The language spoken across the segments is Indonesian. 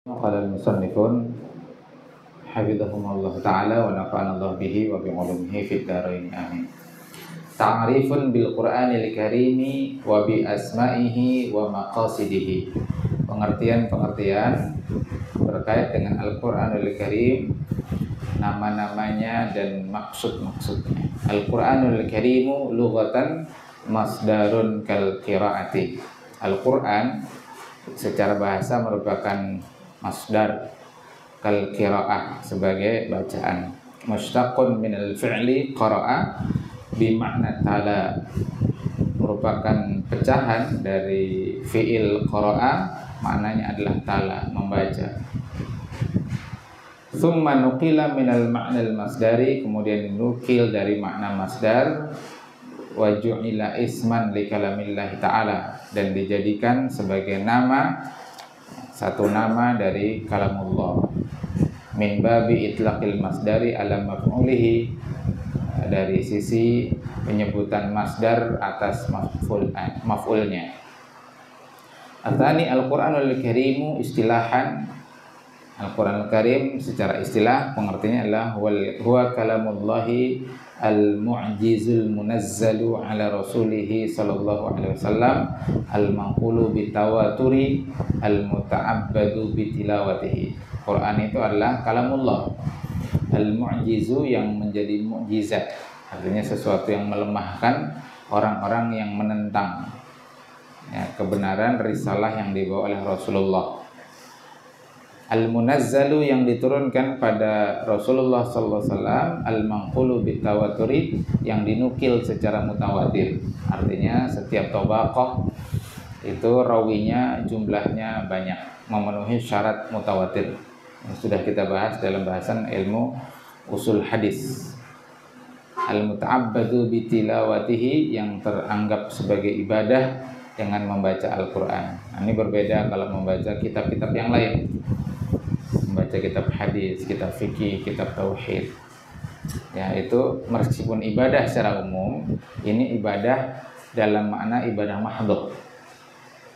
Qala al-musannifun hafizahumullah ta'ala wa nafa'ana Allah bihi wa bi'ulumihi fid dharain amin. Ta'rifun bil Qur'anil Karimi wa bi asma'ihi wa maqasidihi. Pengertian-pengertian terkait dengan Al-Qur'anul Karim, nama-namanya dan maksud-maksudnya. Al-Qur'anul Karimu lughatan masdarun kal qiraati. Al-Qur'an secara bahasa merupakan masdar kal qiraah sebagai bacaan, mushtaqun min al-fi'li qara'a bi makna tala, merupakan pecahan dari fi'il qara'a, maknanya adalah tala, membaca. Thumma nuqila minal ma'nal masdari, kemudian dinukil dari makna masdar, wa ju'ila isman li kalamillahi ta'ala, dan dijadikan sebagai nama, satu nama dari kalamullah. Min babi itlaqil masdari ala maf'ulihi, dari sisi penyebutan masdar atas maf'ulnya. Atani Al-Qur'anul Karimu istilahan. Al-Qur'anul Karim secara istilah pengertiannya adalah huwa kalamullahi al-mu'jizul munazzalu ala rasulihi sallallahu alaihi wasallam al-manqulu bitawaturi al-muta'abbadu bitilawatihi. Quran itu adalah kalamullah al-mu'jizu, yang menjadi mukjizat, artinya sesuatu yang melemahkan orang-orang yang menentang kebenaran risalah yang dibawa oleh Rasulullah. Al-munazzalu, yang diturunkan pada Rasulullah sallallahu alaihi wasallam, al-manqulu bitawaturi, yang dinukil secara mutawatir. Artinya setiap tabaqah itu rawinya jumlahnya banyak, memenuhi syarat mutawatir. Yang sudah kita bahas dalam bahasan ilmu usul hadis. Al-muta'abbadu bitilawatihi, yang teranggap sebagai ibadah dengan membaca Al-Qur'an. Nah, ini berbeda kalau membaca kitab-kitab yang lain. Membaca kitab hadis, kitab fikih, kitab tauhid. Ya, itu meskipun ibadah secara umum, ini ibadah dalam makna ibadah mahdhah.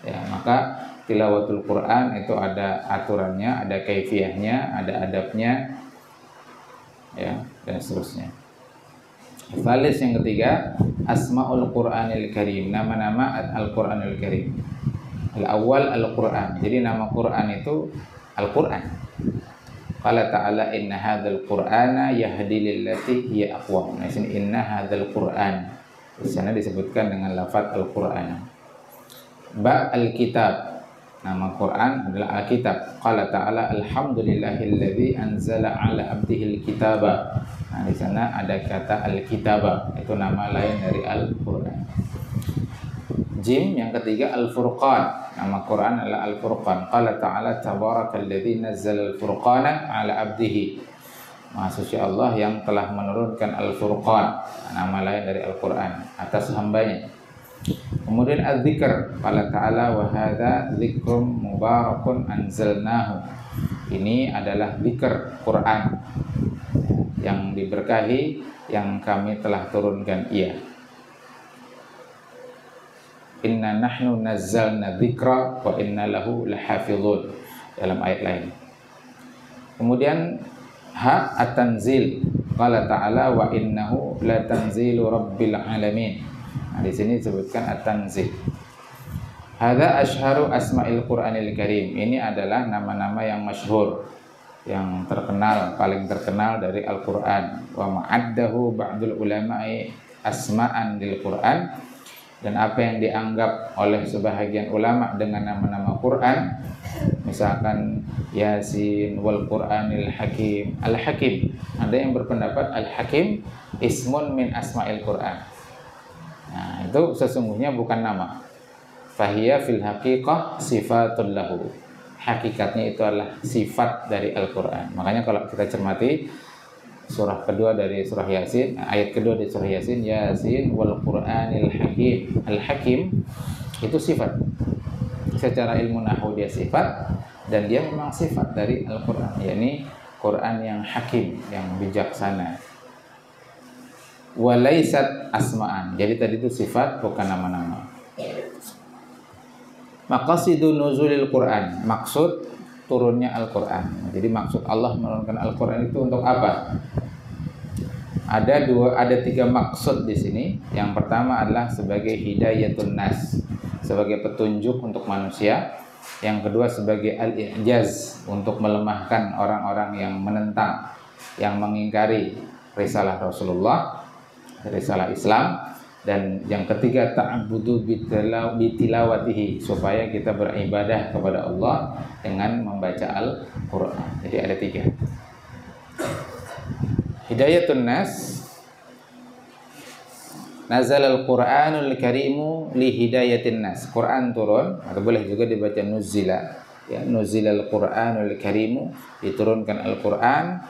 Ya, maka tilawatul Quran itu ada aturannya, ada kaifiyahnya, ada adabnya, ya, dan seterusnya. Falis yang ketiga, asmaul Qur'anil Karim, nama-nama Al-Qur'anil Karim. Al-awwal Al-Qur'an. Jadi nama Quran itu Al-Qur'an. Qala ta'ala inna hadzal Qur'ana yahdi lillati hiya aqwam. Nah, sini inna hadzal Qur'an. Di sana disebutkan dengan lafaz Al-Qur'an. Ba al-kitab. Nama Quran adalah Al-Kitab. Qala ta'ala alhamdulillahilladzi anzala 'ala 'abdihil kitaba. Nah, di sana ada kata Al-Kitaba, itu nama lain dari Al-Qur'an. Jim yang ketiga Al-Furqan. Nama Quran adalah Al-Furqan. Qala ta'ala tabarakalladzi nazzala al-furqana 'ala 'abdihi. Maha suci Allah yang telah menurunkan Al-Furqan, nama lain dari Al-Qur'an, atas hambanya. Kemudian Az-Zikr. Qala ta'ala wa hadza dzikrum mubarakun anzalnahu. Ini adalah zikr Quran yang diberkahi, yang kami telah turunkan ia. Inna nahnu nazzalna dzikra wa inna lahu lahafizun, dalam ayat lain. Kemudian at-tanzil. Qala ta'ala wa innahu latanzilu rabbil alamin. Nah, di sini disebutkan at-tanzil. Hadza asyharu asma'il Qur'anil Karim. Ini adalah nama-nama yang masyhur, yang terkenal, paling terkenal dari Al-Qur'an. Wa ma'addahu ba'dul ulama'i asma'an lil Qur'an. Dan apa yang dianggap oleh sebahagian ulama dengan nama-nama Quran, misalkan Yasin wal Qur'anil Hakim. Al-Hakim, ada yang berpendapat Al-Hakim ismun min asma'il Quran. Nah, itu sesungguhnya bukan nama. Fahiya fil haqiqah sifatul lahu. Hakikatnya itu adalah sifat dari Al-Quran. Makanya kalau kita cermati surah kedua dari surah Yasin, ayat kedua dari surah Yasin, Yasin wal Qur'anil Hakim. Al-Hakim itu sifat. Secara ilmu nahwu dia sifat, dan dia memang sifat dari Al-Qur'an, yakni Quran yang hakim, yang bijaksana. Walaisat asma'an. Jadi tadi itu sifat, bukan nama-nama. Maqasidun nuzulil Quran, maksud turunnya Al-Quran. Jadi maksud Allah menurunkan Al-Quran itu untuk apa? Ada tiga maksud di sini. Yang pertama adalah sebagai hidayatun nas, sebagai petunjuk untuk manusia. Yang kedua sebagai al-i'jaz, untuk melemahkan orang-orang yang menentang, yang mengingkari risalah Rasulullah, risalah Islam. Dan yang ketiga ta'abbudu bitilawatihi, supaya kita beribadah kepada Allah dengan membaca Al-Quran. Jadi ada tiga. Hidayatun nas, nazal al-Qur'anul karimu li hidayatin nas. Quran turun, atau boleh juga dibaca nuzila. Ya, nuzilal Qur'anul karimu, diturunkan Al-Quran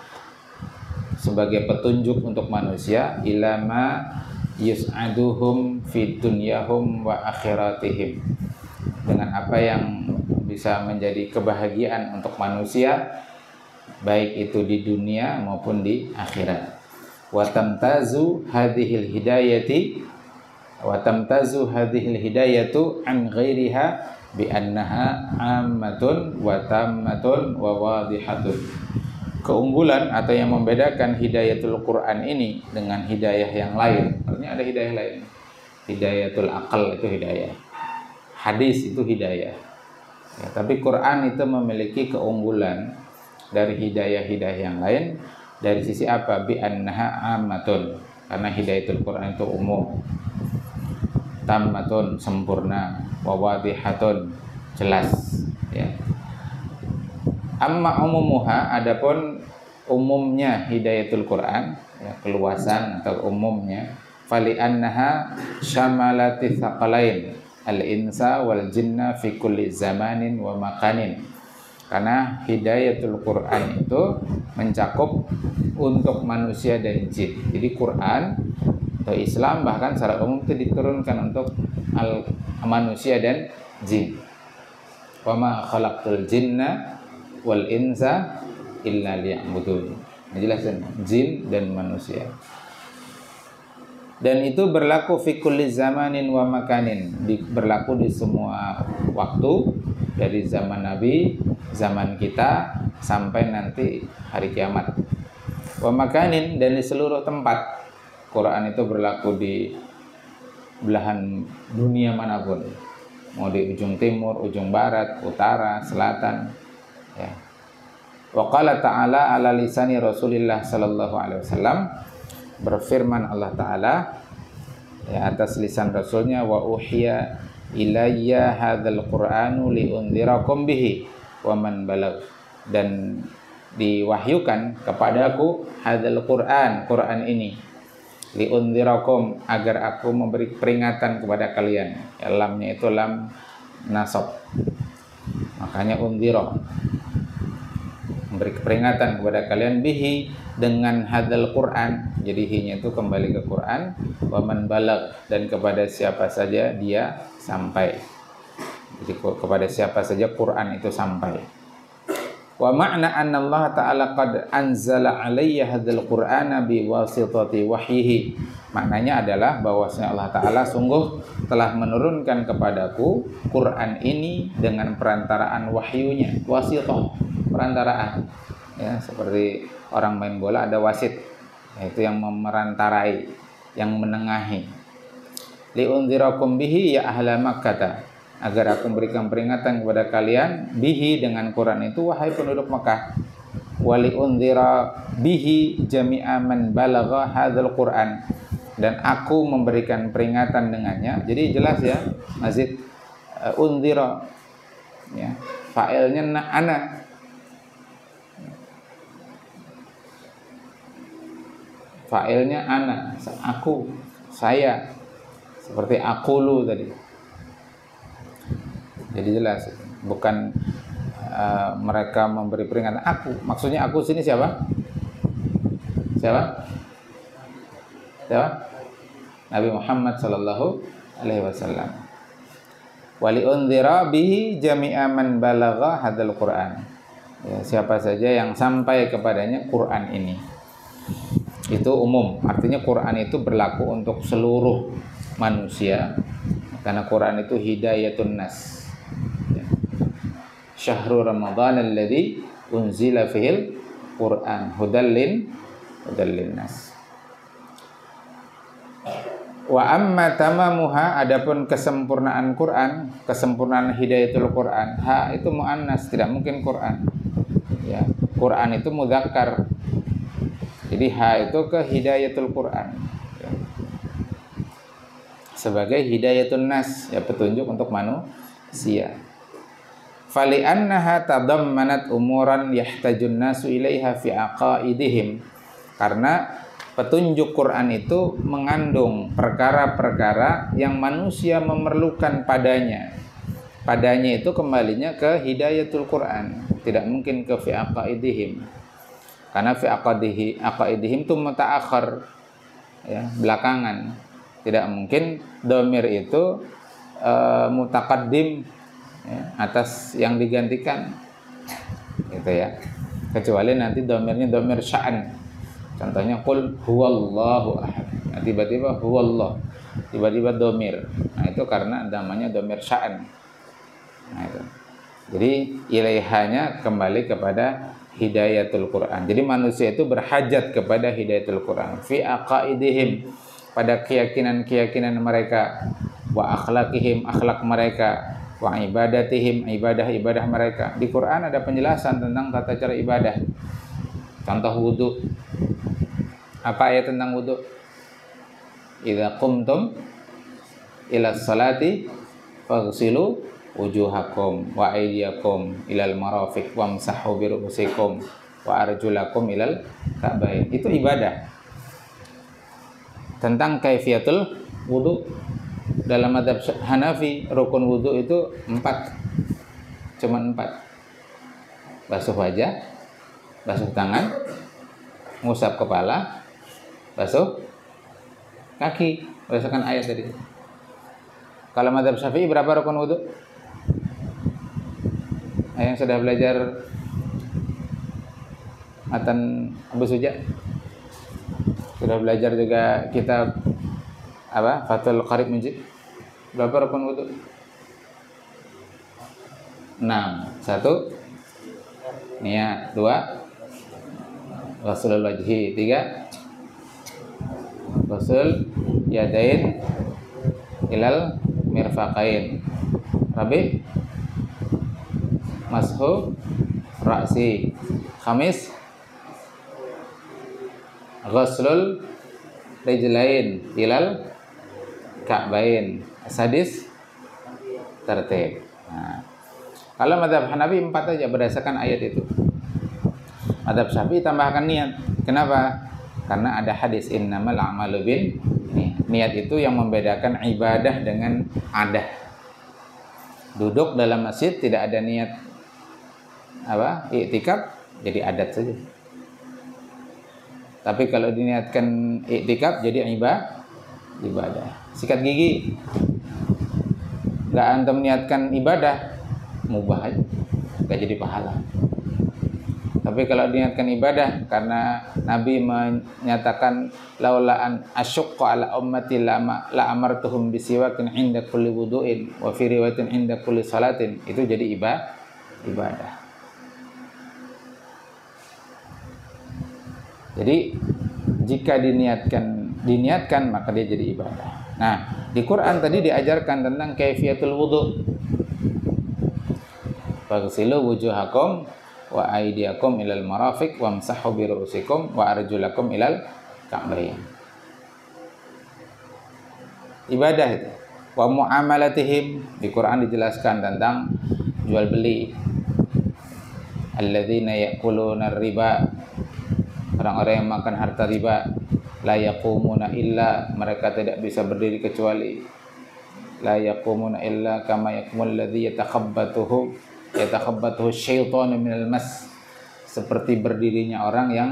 sebagai petunjuk untuk manusia, ilama yus'aduhum fid dunyahum wa akhiratihim, dengan apa yang bisa menjadi kebahagiaan untuk manusia, baik itu di dunia maupun di akhirat. Wa tamtazu hadhil hidayatu an ghairiha bi annaha ammatun wa tammatun wa wadihatun. Keunggulan atau yang membedakan hidayatul Quran ini dengan hidayah yang lain, artinya ada hidayah lain. Hidayatul akal itu hidayah, hadis itu hidayah ya, tapi Quran itu memiliki keunggulan dari hidayah-hidayah yang lain. Dari sisi apa? Bi annaha ammatun, karena hidayatul Quran itu umum. Tammatun, sempurna. Wa wadihatun, jelas ya. Amma umumuha, adapun umumnya hidayatul Quran ya, keluasan atau umumnya, fali annaha syamalatis tsaqalain al-insa wal jinna fi kulli zamanin wa makanin. Karena hidayatul Quran itu mencakup untuk manusia dan jin. Jadi Quran atau Islam bahkan secara umum itu diturunkan untuk manusia dan jin. Wa ma khalaqtul jinna wal insa illa liya'budun. Menjelaskan jin dan manusia. Dan itu berlaku fi kulli zamanin wa makanin, berlaku di semua waktu, dari zaman Nabi, zaman kita, sampai nanti hari kiamat. Wa makanin, dan di seluruh tempat. Quran itu berlaku di belahan dunia manapun, mau di ujung timur, ujung barat, utara, selatan ya. Wa qala ta'ala ala lisani Rasulillah sallallahu alaihi wasallam, berfirman Allah Ta'ala ya, atas lisan Rasulnya, wa uhiya ilayya hadzal qur'anu liundzirakum bihi wa man balagh, dan diwahyukan kepadaku hadzal Qur'an, Quran ini, liundzirakum, agar aku memberi peringatan kepada kalian. Ya, lamnya itu lam nasab, makanya undzira, memberi peringatan kepada kalian, bihi, dengan hadzal Quran. Jadi hinya itu kembali ke Quran, wa man balagh, dan kepada siapa saja dia sampai. Jadi kepada siapa saja Quran itu sampai. Wa ma'na anna Allah Ta'ala qad anzala alayya hadzal Qur'ana bi wasitati wahyihi. Maknanya adalah bahwasanya Allah Ta'ala sungguh telah menurunkan kepadaku Quran ini dengan perantaraan wahyunya. Wasithah, perantaraan ya, seperti orang main bola ada wasit, yaitu yang memerantarai, yang menengahi. Liundzirakum bihi ya ahla Makkah, agar aku memberikan peringatan kepada kalian, bihi, dengan Quran itu, wahai penduduk Mekah. Wali undzira bihi jami'a man balagha hadzal Quran, dan aku memberikan peringatan dengannya. Jadi jelas ya, Mazid, undzira ya, fa'ilnya ana, fa'ilnya ana, aku, saya, seperti aqulu tadi. Jadi jelas, bukan mereka memberi peringatan aku. Maksudnya aku sini siapa? Siapa? Siapa? Nabi Muhammad sallallahu alaihi wasallam. Wali undzira bihi jami'a man balagha hadzal Qur'an. Ya, siapa saja yang sampai kepadanya Quran ini. Itu umum, artinya Quran itu berlaku untuk seluruh manusia, karena Quran itu hidayatun nas. syahrul ramadhan alladzi unzila fihil Qur'an hudal linnas. Wa amma tamamuha, adapun kesempurnaan Quran, kesempurnaan hidayatul Quran, ha itu muannas, tidak mungkin Quran. Ya, Quran itu mudzakkar. Jadi ha itu ke hidayatul Quran. Ya. Sebagai hidayatun nas, ya petunjuk untuk manusia. Fali annaha tadammanat umuran yahtajun nasu ilaiha fi aqaidihim. Karena petunjuk Quran itu mengandung perkara-perkara yang manusia memerlukan padanya. Padanya itu kembalinya ke hidayatul Quran, tidak mungkin ke fi aqaidihim. Karena fi aqaidihim itu mutaakhir, ya, belakangan. Tidak mungkin dhamir itu mutaqaddim, ya, atas yang digantikan. Gitu ya. Kecuali nanti dhamirnya dhamir sya'an. Contohnya qul huwallahu ahad. Nah, tiba-tiba huwallah, tiba-tiba domir. Nah, itu karena namanya domir sya'an. Nah, itu. Jadi ilaihanya kembali kepada hidayatul Quran. Jadi manusia itu berhajat kepada hidayatul Quran. Fi aqaidihim, pada keyakinan-keyakinan mereka, wa akhlaqihim, akhlak mereka, wa ibadatihim, ibadah-ibadah mereka. Di Quran ada penjelasan tentang tata cara ibadah. Contoh wudu. Apa ayat tentang wudu? Idza qumtum ila sholati faghsilu wujuhakum wa aydiyakum ilal marafiq wamsahu bi ru'usikum wa arjulakum ilal ka'bayn. Itu ibadah. Tentang kaifiatul wudu, dalam mazhab Hanafi rukun wudu itu 4. Cuma 4. Basuh wajah, basuh tangan, ngusap kepala, basuh kaki, berdasarkan ayat tadi. Kalau mazhab Syafi'i berapa rukun wudu? Yang sudah belajar matan Abu Suja, sudah belajar juga kitab apa? Fathul Qarib Mujib. Berapa rukun wudu? 6. 1 niat, 2 ghuslul wajhi, 3 ghusl yadain ilal mirfaqain, rabi mashu ra'si, khamis ghuslul rijlain ilal ka'bain, sadis tertib. Nah, kalau mazhab Hanafi 4 aja berdasarkan ayat itu. Mazhab Syafi'i tambahkan niat. Kenapa? Karena ada hadis innamal a'malu bin niat, itu yang membedakan ibadah dengan adah. Duduk dalam masjid tidak ada niat apa? I'tikaf, jadi adat saja. Tapi kalau diniatkan i'tikaf jadi ibadah. Sikat gigi enggak antum niatkan ibadah, mubah aja, enggak jadi pahala. Tapi kalau diniatkan ibadah, karena Nabi menyatakan laula an asyqa ala ummati la amartuhum bisiwakin inda kulli wudu'in wa fi riwayatin inda kulli salatin, itu jadi ibadah. Jadi jika diniatkan maka dia jadi ibadah. Nah, di Quran tadi diajarkan tentang kaifiatul wudu. Faghsilu wujuhakum wa aydiyakum ilal marafiq wamsahu bi ru'usikum wa arjulakum ilal ka'bayn. Ibadah itu. Wa muamalatihim, di Quran dijelaskan tentang jual beli. Alladzina ya'kuluna riba, orang-orang yang makan harta riba. La yaqumuna illa, mereka tidak bisa berdiri kecuali la yaqumuna illa kama yaqumul ladzi yatakhabbathu syaitanu minal mas, seperti berdirinya orang yang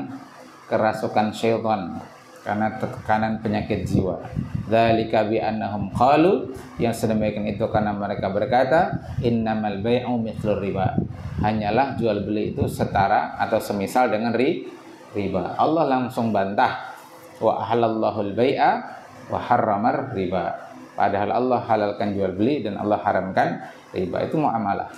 kerasukan syaitan karena tekanan penyakit jiwa. Dzalika bi annahum qalu, yang sedemikian itu karena mereka berkata innamal bai'u mithlur riba, hanyalah jual beli itu setara atau semisal dengan riba. Allah langsung bantah, wa ahallallahu al-bai'a wa harramar riba, padahal Allah halalkan jual beli dan Allah haramkan riba. Itu muamalah.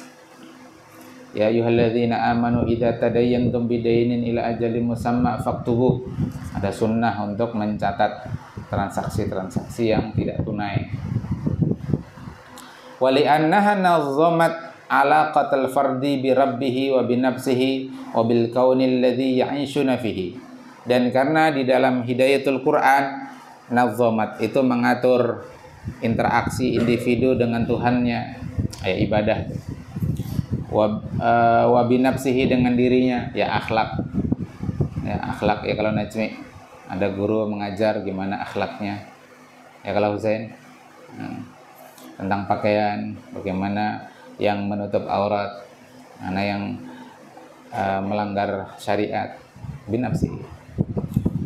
Ya ayyuhalladzina amanu idza tadayyantum bidainin ila ajalin musamma faktubuh. Ada sunnah untuk mencatat transaksi-transaksi yang tidak tunai. Wa li'annaha nazzamat alaqatal fardi bi rabbih wa bi nafsihi wa bil kaunil ladzi ya'ishuna fihi. Dan karena di dalam hidayatul Quran, nazzamat itu mengatur interaksi individu dengan Tuhannya, ibadah. Wa binafsihi dengan dirinya, ya akhlak. Ya akhlak, ya kalau Najmi ada guru mengajar gimana akhlaknya. Ya kalau Husain tentang pakaian, bagaimana yang menutup aurat, mana yang melanggar syariat, binafsihi.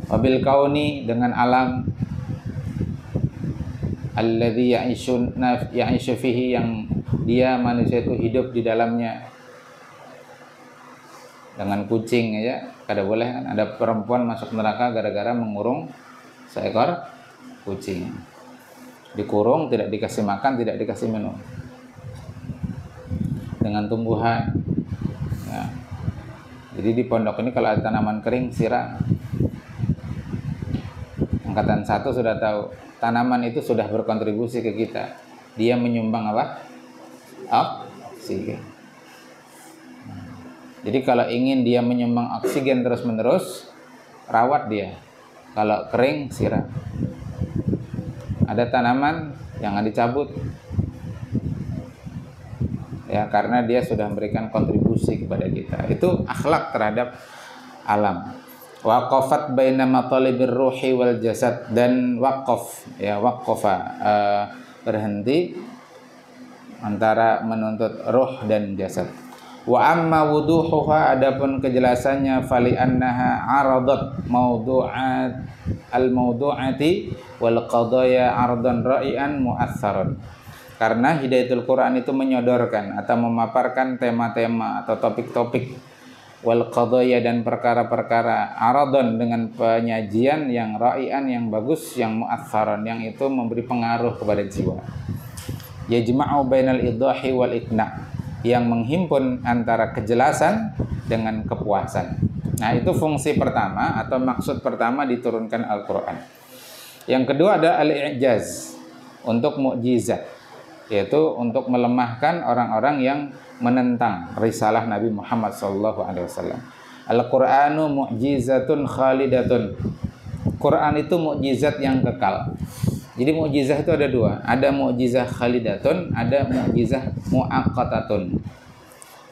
Wabil kauni dengan alam, alladzi ya'ishu fihi, yang dia manusia itu hidup di dalamnya. Dengan kucing aja kada boleh kan, ada perempuan masuk neraka gara-gara mengurung seekor kucing. Dikurung, tidak dikasih makan, tidak dikasih minum. Dengan tumbuhan ya. Jadi di pondok ini kalau ada tanaman kering siram. Angkatan 1 sudah tahu tanaman itu sudah berkontribusi ke kita. Dia menyumbang apa? Oksigen. Jadi kalau ingin dia menyumbang oksigen terus-menerus, rawat dia. Kalau kering, siram. Ada tanaman jangan dicabut. Ya, karena dia sudah memberikan kontribusi kepada kita. Itu akhlak terhadap alam. Waqafat baina matalibir ruhi wal jasad, dan waqaf, ya waqafa, berhenti antara menuntut ruh dan jasad. Wa amma wuduhuha, adapun kejelasannya, fali annaha aradat mawdu'at al-mawdu'ati wal qadaya ardan ra'ian mu'atsaran. Karena hidayatul Quran itu menyodorkan atau memaparkan tema-tema atau topik-topik, wal qadaya, dan perkara-perkara, aradon, dengan penyajian yang ra'ian, yang bagus, yang mu'atsaran, yang itu memberi pengaruh kepada jiwa. Yajma'u bainal idahi wal iqna', yang menghimpun antara kejelasan dengan kepuasan. Nah, itu fungsi pertama atau maksud pertama diturunkan Al-Quran. Yang kedua ada al-i'jaz, untuk mukjizat, yaitu untuk melemahkan orang-orang yang menentang risalah Nabi Muhammad SAW. Al-Qur'anu mu'jizatun khalidatun. Quran itu mukjizat yang kekal. Jadi mukjizah itu ada dua, ada mukjizah khalidatun, ada mukjizah muaqqatatun.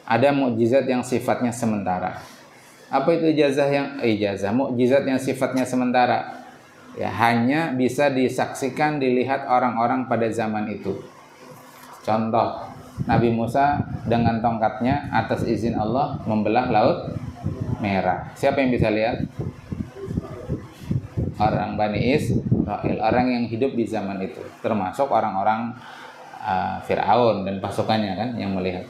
Ada mukjizat yang sifatnya sementara. Apa itu mukjizat yang sifatnya sementara? Ya, hanya bisa disaksikan, dilihat orang-orang pada zaman itu. Contoh, Nabi Musa dengan tongkatnya atas izin Allah membelah laut merah. Siapa yang bisa lihat? Orang Bani Israil, orang yang hidup di zaman itu, termasuk orang-orang Fir'aun dan pasukannya kan yang melihat.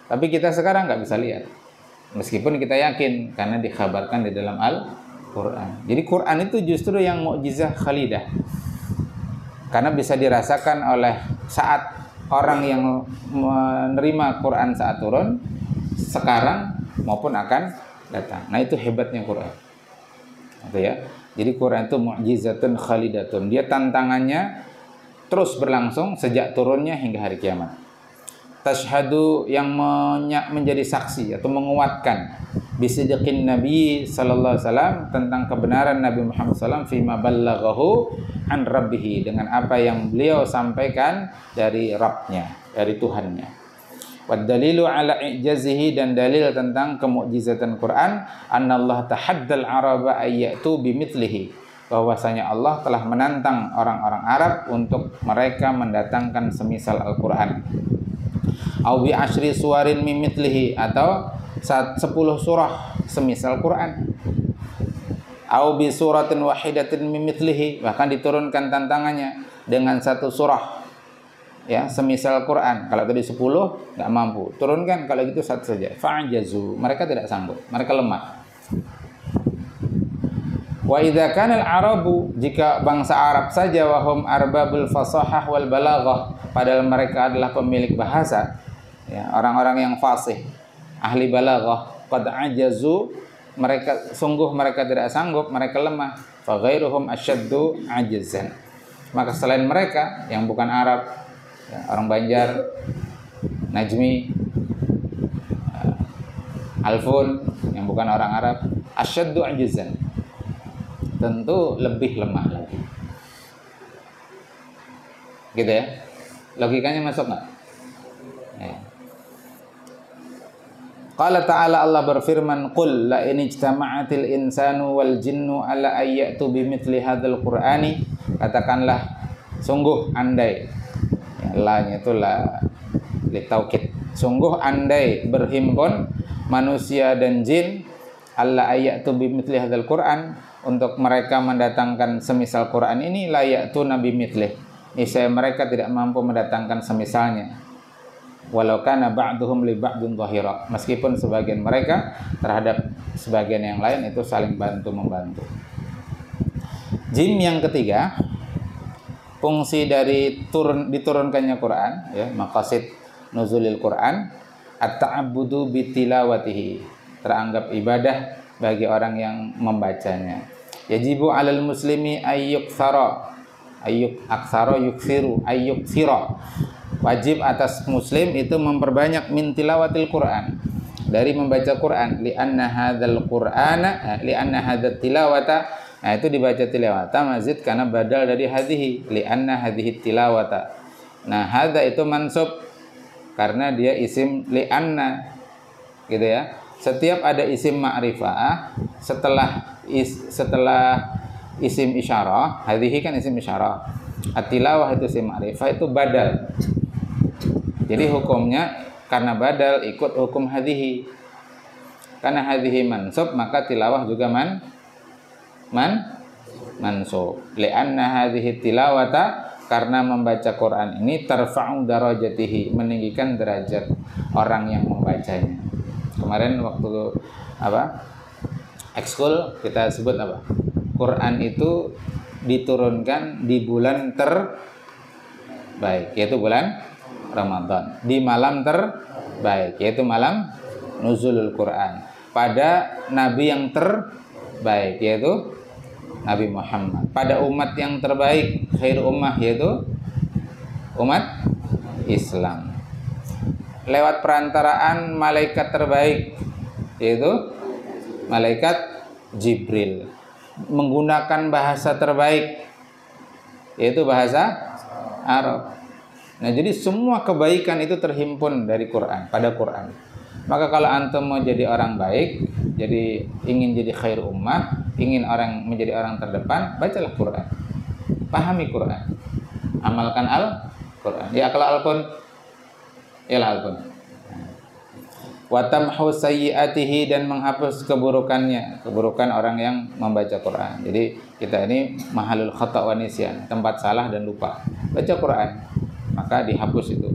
Tapi kita sekarang nggak bisa lihat, meskipun kita yakin karena dikhabarkan di dalam Al-Quran. Jadi Quran itu justru yang mukjizah khalidah, karena bisa dirasakan oleh saat orang yang menerima Quran saat turun, sekarang maupun akan datang. Nah, itu hebatnya Quran. Gitu ya. Jadi Quran itu mukjizatun khalidatun. Dia tantangannya terus berlangsung sejak turunnya hingga hari kiamat. Tashhadu, yang menjadi saksi atau menguatkan bisidqin Nabi sallallahu alaihi wasallam, tentang kebenaran Nabi Muhammad sallallahu alaihi wasallam, fima ballaghahu an rabbih, dengan apa yang beliau sampaikan dari Rabbnya, dari Tuhannya. Wad dalilu ala i'jazihi, dan dalil tentang kemukjizatan Quran, annallahu tahaddal araba ayyatu bimithlihi, bahwasanya Allah telah menantang orang-orang Arab untuk mereka mendatangkan semisal Al-Quran. Au bi asyri suwarin mimithlihi, atau 10 surah semisal Quran. Au bi suratin wahidatin mimithlihi, bahkan diturunkan tantangannya dengan 1 surah ya semisal Quran. Kalau tadi 10 nggak mampu, turunkan kalau gitu 1 saja. Fa'jazu, mereka tidak sanggup, mereka lemah. Wa idza kana al-arabu, jika bangsa Arab saja, wahum arbabul fasahah wal balaghah, padahal mereka adalah pemilik bahasa Ya, orang-orang yang fasih, ahli balaghah, qad ajazu, mereka tidak sanggup, mereka lemah. Fa ghairuhum asyaddu ajzan. Maka selain mereka yang bukan Arab, ya, orang Banjar, Najmi, Alfun yang bukan orang Arab, asyaddu ajzan, tentu lebih lemah lagi. Gitu ya. Logikanya masuk nggak? Ya. Qala ta'ala, Allah berfirman, qul la in ijtama'atil insanu wal jinnu ala ayyatu bimithli hadzal qur'ani. Katakanlah, sungguh andai, ya, la-nya itu la litaukid, sungguh andai berhimpun manusia dan jin alla ayyatu bimithli hadzal qur'an, untuk mereka mendatangkan semisal Quran ini, la ya'tu nabi mithlih, niscaya mereka tidak mampu mendatangkan semisalnya. Walau kana ba'duhum li ba'din dhahira, meskipun sebagian mereka terhadap sebagian yang lain itu saling bantu-membantu. Jim yang ketiga, fungsi dari diturunkannya Quran, ya, maqasid nuzulil Quran, at-ta'abbudu bitilawatihi, teranggap ibadah bagi orang yang membacanya. Yajibu 'alal muslimi ayyuktsara yuksiru. Wajib atas muslim itu memperbanyak min tilawatil Quran, dari membaca Quran, li'anna hadzal qur'ana, li'anna hadzat tilawata, nah itu dibaca tilawata mazid karena badal dari hadhihi, li'anna hadhihi tilawata. Nah, hadza itu mansub karena dia isim li'anna, gitu ya. Setiap ada isim ma'rifah setelah isim isyarah, hadhihi kan isim isyarah, at-tilawah itu isim ma'rifah, itu badal. Jadi hukumnya karena badal ikut hukum hadhihi. Karena hadhihi mansub, maka tilawah juga mansub. Li'anna hadhihi tilawata, karena membaca Quran ini tarfa'u darajatihi, meninggikan derajat orang yang membacanya. Kemarin waktu ekskul kita sebut apa? Quran itu diturunkan di bulan terbaik, yaitu bulan Ramadan, di malam terbaik, yaitu malam nuzulul Quran, pada nabi yang terbaik, yaitu Nabi Muhammad, pada umat yang terbaik, khair ummah, yaitu umat Islam, lewat perantaraan malaikat terbaik, yaitu malaikat Jibril, menggunakan bahasa terbaik, yaitu bahasa Arab. Nah, jadi semua kebaikan itu terhimpun dari Quran, pada Quran. Maka kalau antum mau jadi orang baik, ingin jadi khair ummah, ingin menjadi orang terdepan, bacalah Quran. Pahami Quran. Amalkan Al-Quran. Ya kalau Al-Pun, ialah Al-Pun. Wa tamhu sayyi'atihi, dan menghapus keburukannya, keburukan orang yang membaca Quran. Jadi kita ini mahalul khata' wa nisyan, tempat salah dan lupa. Baca Quran, maka dihapus itu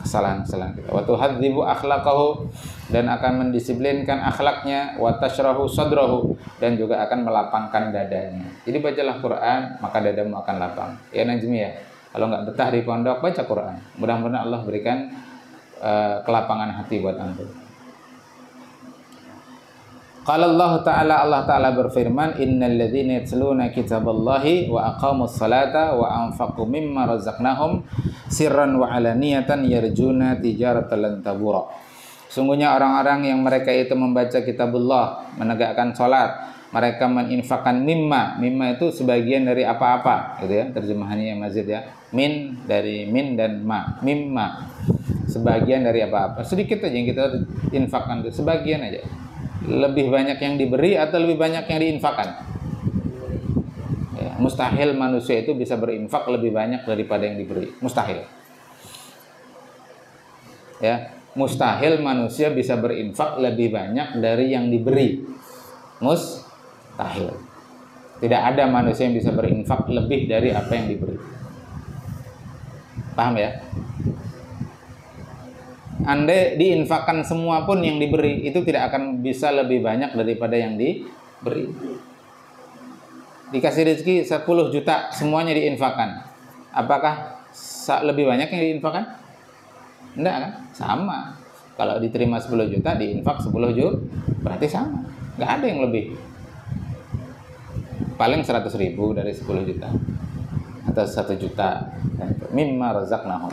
kesalahan-kesalahan kita. Wa tuhadzibu akhlaqahu, dan akan mendisiplinkan akhlaknya. Wa tashrahu sadrahu, dan juga akan melapangkan dadanya. Jadi bacalah Quran, maka dadamu akan lapang. Ya Najmi ya, kalau nggak betah di pondok, baca Quran. Mudah-mudahan Allah berikan kelapangan hati buat antum. Qala Allah Ta'ala berfirman, innal ladzina yatluna kitaballahi wa aqamus salata wa anfaqu mimma razaqnahum sirran wa alaniyatan yarjuna tijaratan lan tabura. Sungguhnya orang-orang yang mereka itu membaca kitabullah, menegakkan salat, mereka menginfakkan mimma itu sebagian dari apa-apa, gitu ya, terjemahannya Mazid ya. Min dari min dan ma, mimma sebagian dari apa-apa, sedikit aja yang kita infakkan, itu sebagian aja. Lebih banyak yang diberi atau lebih banyak yang diinfakkan? Ya, mustahil manusia itu bisa berinfak lebih banyak daripada yang diberi. Mustahil. Ya, mustahil manusia bisa berinfak lebih banyak dari yang diberi. Mustahil. Tidak ada manusia yang bisa berinfak lebih dari apa yang diberi. Paham ya? Andai diinfakkan semua pun yang diberi, itu tidak akan bisa lebih banyak daripada yang diberi. Dikasih rezeki 10 juta, semuanya diinfakkan, apakah lebih banyak yang diinfakkan? Enggak kan? Sama. Kalau diterima 10 juta, diinfak 10 juta, berarti sama. Nggak ada yang lebih. Paling 100.000 dari 10 juta. Atau 1 juta. Mimma razaqnahum.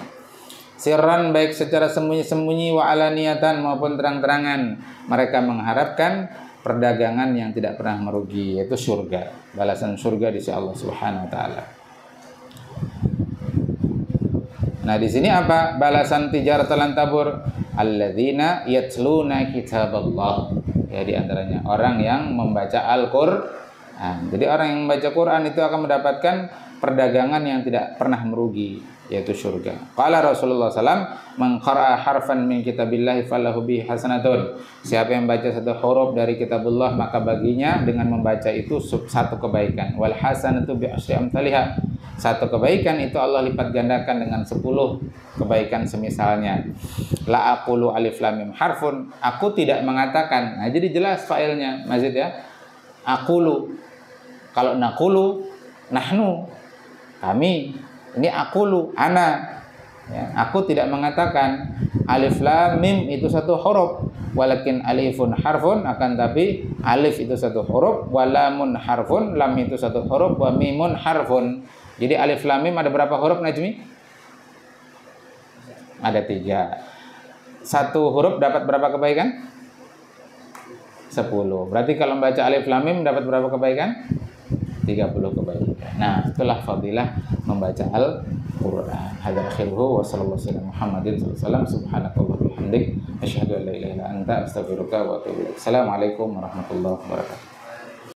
Sirran baik secara sembunyi-sembunyi wa alaniyatan maupun terang-terangan. Mereka mengharapkan perdagangan yang tidak pernah merugi, yaitu surga. Balasan surga di sisi Allah Subhanahu wa taala. Nah, di sini apa? Balasan tijarat lan tabur alladzina yatluna kitaballah. Ya, di antaranya orang yang membaca Al-Qur'an. Jadi orang yang membaca Quran itu akan mendapatkan perdagangan yang tidak pernah merugi, yaitu surga. Qala Rasulullah SAW, "Man qara'a harfan min kitabillahi falahu bihi hasanatun." Siapa yang membaca satu huruf dari kitabullah, maka baginya dengan membaca itu satu kebaikan. Wal hasanatu bi asyri amsalihha. Satu kebaikan itu Allah lipat gandakan dengan 10 kebaikan semisalnya. La aqulu alif lam mim harfun. Aku tidak mengatakan. Nah, jadi jelas failnya, Mazid ya. Aqulu. Kalau naqulu, nahnu. Kami. Ini aqulu, ana. Ya, aku tidak mengatakan alif lam mim itu satu huruf. Walakin alifun harfun, akan tapi alif itu satu huruf, walamun harfun, lam itu satu huruf, wa mimun harfun. Jadi alif lam mim ada berapa huruf, Najmi? Ada 3. Satu huruf dapat berapa kebaikan? 10. Berarti kalau membaca alif lam mim dapat berapa kebaikan? 30 kebaikan. Nah, itulah fadilah membaca Al-Qur'an. Hadza akhiruhu wa sallallahu alaihi Muhammadin sallallahu alaihi wasallam. Subhanakallah wa bihamdik asyhadu an la ilaha illa anta astaghfiruka wa atubu ilaik. Assalamualaikum warahmatullahi wabarakatuh.